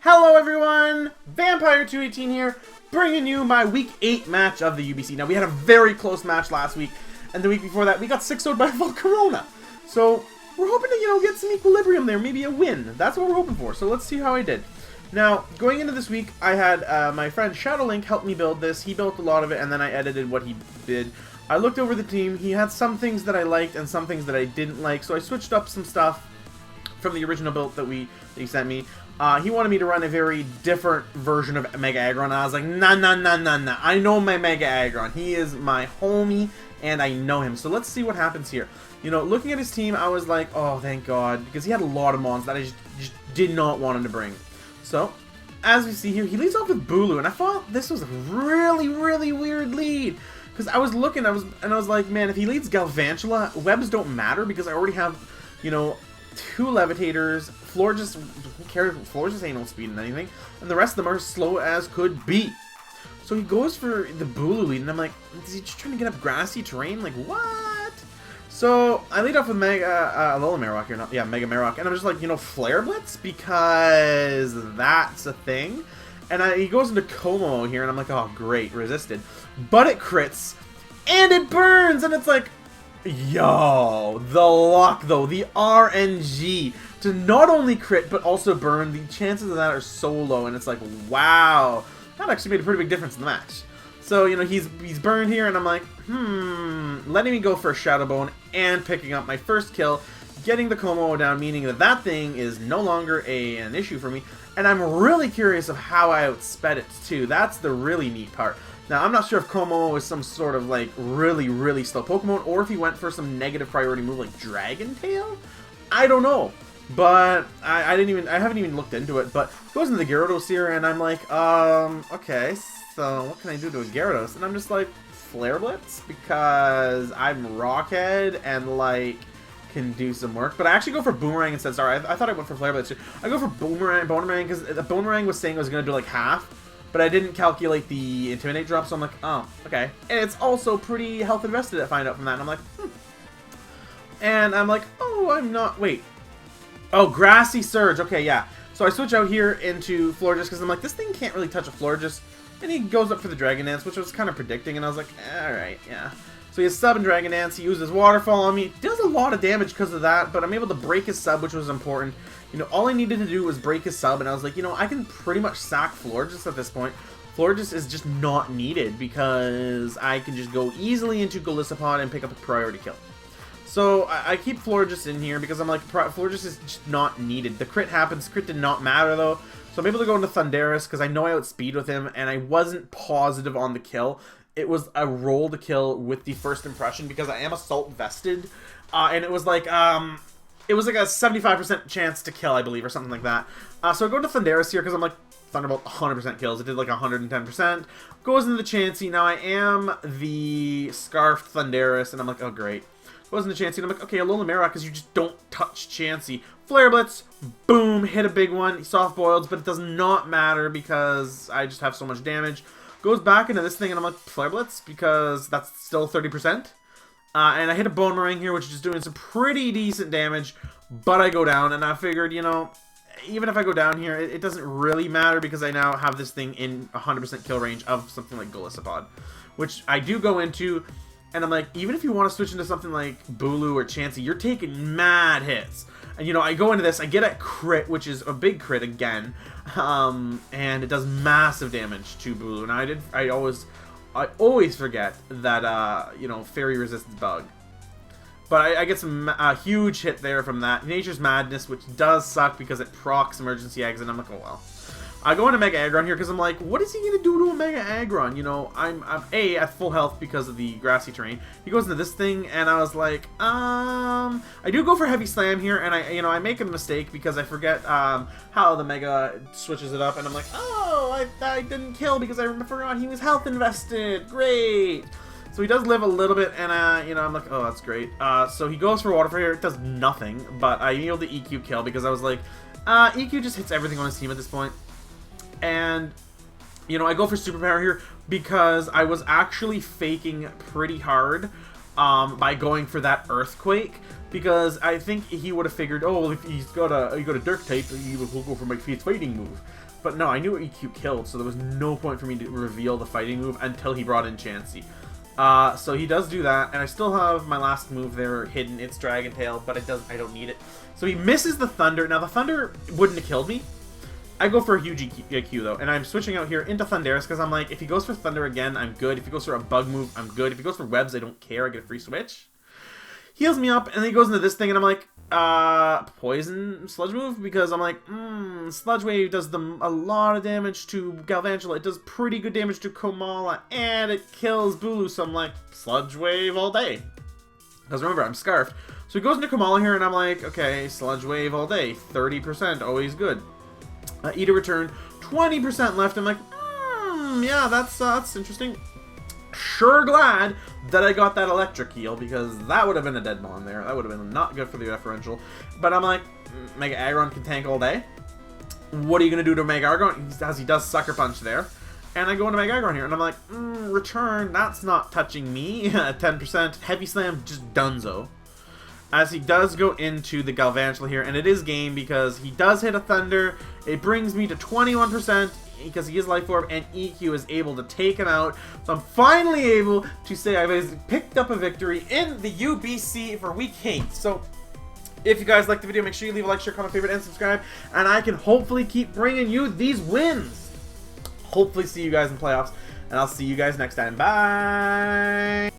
Hello everyone, Vampire218 here, bringing you my Week 8 match of the UBC. Now we had a very close match last week, and the week before that we got 6-0'd by Volcarona. So we're hoping to, get some equilibrium there, maybe a win. That's what we're hoping for, so let's see how I did. Now, going into this week, I had my friend Shadowlink help me build this. He built a lot of it, and then I edited what he did. I looked over the team. He had some things that I liked and some things that I didn't like, so I switched up some stuff from the original build that he sent me. He wanted me to run a very different version of Mega Aggron, and I was like, nah. I know my Mega Aggron. He is my homie, and I know him. So let's see what happens here. Looking at his team, I was like, oh, thank God, because he had a lot of mons that I just did not want him to bring. So, as we see here, he leads off with Bulu, and I thought this was a really, really weird lead. Because I was looking, I was like, man, if he leads Galvantula, webs don't matter, because I already have, 2 levitators. Florges, who cares? Florges ain't no speed in anything. And the rest of them are slow as could be. So he goes for the Bulu lead, and I'm like, is he just trying to get up grassy terrain? Like, what? So I lead off with Mega Marowak here. Yeah, Mega Marowak. And I'm just like, Flare Blitz? Because that's a thing. And he goes into Como here, and I'm like, oh, great, resisted. But it crits, and it burns, and it's like, yo, the luck, though, the RNG to not only crit, but also burn. The chances of that are so low, and it's like, wow, that actually made a pretty big difference in the match. So, he's burned here, and I'm like, letting me go for a Shadow Bone and picking up my first kill, getting the Como down, meaning that thing is no longer an issue for me, and I'm really curious of how I outsped it, too. That's the really neat part. Now, I'm not sure if Como is some sort of, really, really slow Pokemon, or if he went for some negative priority move like Dragon Tail? I don't know. But I haven't even looked into it, but it goes into the Gyarados here, and I'm like, okay, so what can I do to a Gyarados? And I'm just like, Flare Blitz? Because I'm Rockhead, and, can do some work. But I actually go for Boomerang instead. Sorry, I thought I went for Flare Blitz too. I go for Boomerang, because the Boomerang was saying I was going to do, half. But I didn't calculate the Intimidate drop, so I'm like, oh, okay. And it's also pretty health invested to find out from that, and I'm like, And I'm like, oh, I'm not, wait. Oh, Grassy Surge, okay, yeah. So I switch out here into Florges, because I'm like, this thing can't really touch a Florges. And he goes up for the Dragon Dance, which I was kind of predicting, and I was like, alright, yeah. So he has sub and Dragon Dance, he uses Waterfall on me, does a lot of damage because of that, but I'm able to break his sub, which was important. All I needed to do was break his sub, and I was like, I can pretty much sack Florges at this point. Florges is just not needed, because I can just go easily into Golisopod and pick up a priority kill. So I keep Florges in here, because I'm like, Florges is just not needed. The crit happens, crit did not matter though, so I'm able to go into Thunderous, because I know I outspeed with him, and I wasn't positive on the kill. It was a roll to kill with the first impression, because I am Assault vested, and it was like a 75% chance to kill, I believe, or something like that. So I go to Thunderous here, because I'm like, Thunderbolt 100% kills. It did 110%. Goes into the Chansey. Now I am the Scarfed Thunderous, and I'm like, oh great. Goes into Chansey, and I'm like, okay, Alola Marowak, because you just don't touch Chansey. Flare Blitz, boom, hit a big one. Soft boiled, but it does not matter, because I just have so much damage. Goes back into this thing, and I'm like, Flare Blitz, because that's still 30%. And I hit a Boomerang here, which is just doing some pretty decent damage, but I go down, and I figured, even if I go down here, it doesn't really matter, because I now have this thing in 100% kill range of something like Golisopod, which I do go into, and I'm like, even if you want to switch into something like Bulu or Chansey, you're taking mad hits. And, I go into this, I get a crit, which is a big crit again, and it does massive damage to Bulu, and I always forget that, Fairy Resistance Bug. But I get some huge hit there from that. Nature's Madness, which does suck because it procs Emergency Eggs, and I'm like, oh well. I go into Mega Aggron here because I'm like, what is he going to do to a Mega Aggron? I'm A, at full health because of the grassy terrain. He goes into this thing, and I was like, I do go for Heavy Slam here, and I make a mistake because I forget how the Mega switches it up, and I'm like, oh, I didn't kill because I forgot he was health invested. Great. So he does live a little bit, and I'm like, oh, that's great. So he goes for Waterfall here. It does nothing, but I yield the EQ kill because I was like, EQ just hits everything on his team at this point. And, I go for Superpower here because I was actually faking pretty hard by going for that Earthquake, because I think he would have figured, oh, well, if you got a Dark type, he will go for my Fate's Fighting move. But no, I knew EQ killed, so there was no point for me to reveal the fighting move until he brought in Chansey. So he does do that, and I still have my last move there hidden. It's Dragon Tail, but I don't need it. So he misses the Thunder. Now, the Thunder wouldn't have killed me. I go for a huge EQ, though, and I'm switching out here into Thunderous, because I'm like, if he goes for Thunder again, I'm good. If he goes for a Bug move, I'm good. If he goes for Webs, I don't care. I get a free switch. Heals me up, and then he goes into this thing, and I'm like, Poison Sludge move? Because I'm like, Sludge Wave does a lot of damage to Galvantula. It does pretty good damage to Komala, and it kills Bulu, so I'm like, Sludge Wave all day. Because remember, I'm Scarfed. So he goes into Komala here, and I'm like, okay, Sludge Wave all day. 30%, always good. Eat a return, 20% left. I'm like, yeah, that's interesting. Sure glad that I got that electric heal, because that would have been a dead bomb there. That would have been not good for the differential. But I'm like, Mega Aggron can tank all day. What are you going to do to Mega Aggron? As he does Sucker Punch there. And I go into Mega Aggron here, and I'm like, return, that's not touching me. 10%. Heavy Slam, just dunzo. As he does go into the Galvantula here, and it is game because he does hit a Thunder. It brings me to 21%. Because he is Life Orb, and EQ is able to take him out. So I'm finally able to say I've picked up a victory in the UBC for Week 8. So if you guys liked the video, make sure you leave a like, share, comment, favorite, and subscribe. And I can hopefully keep bringing you these wins. Hopefully see you guys in playoffs. And I'll see you guys next time. Bye!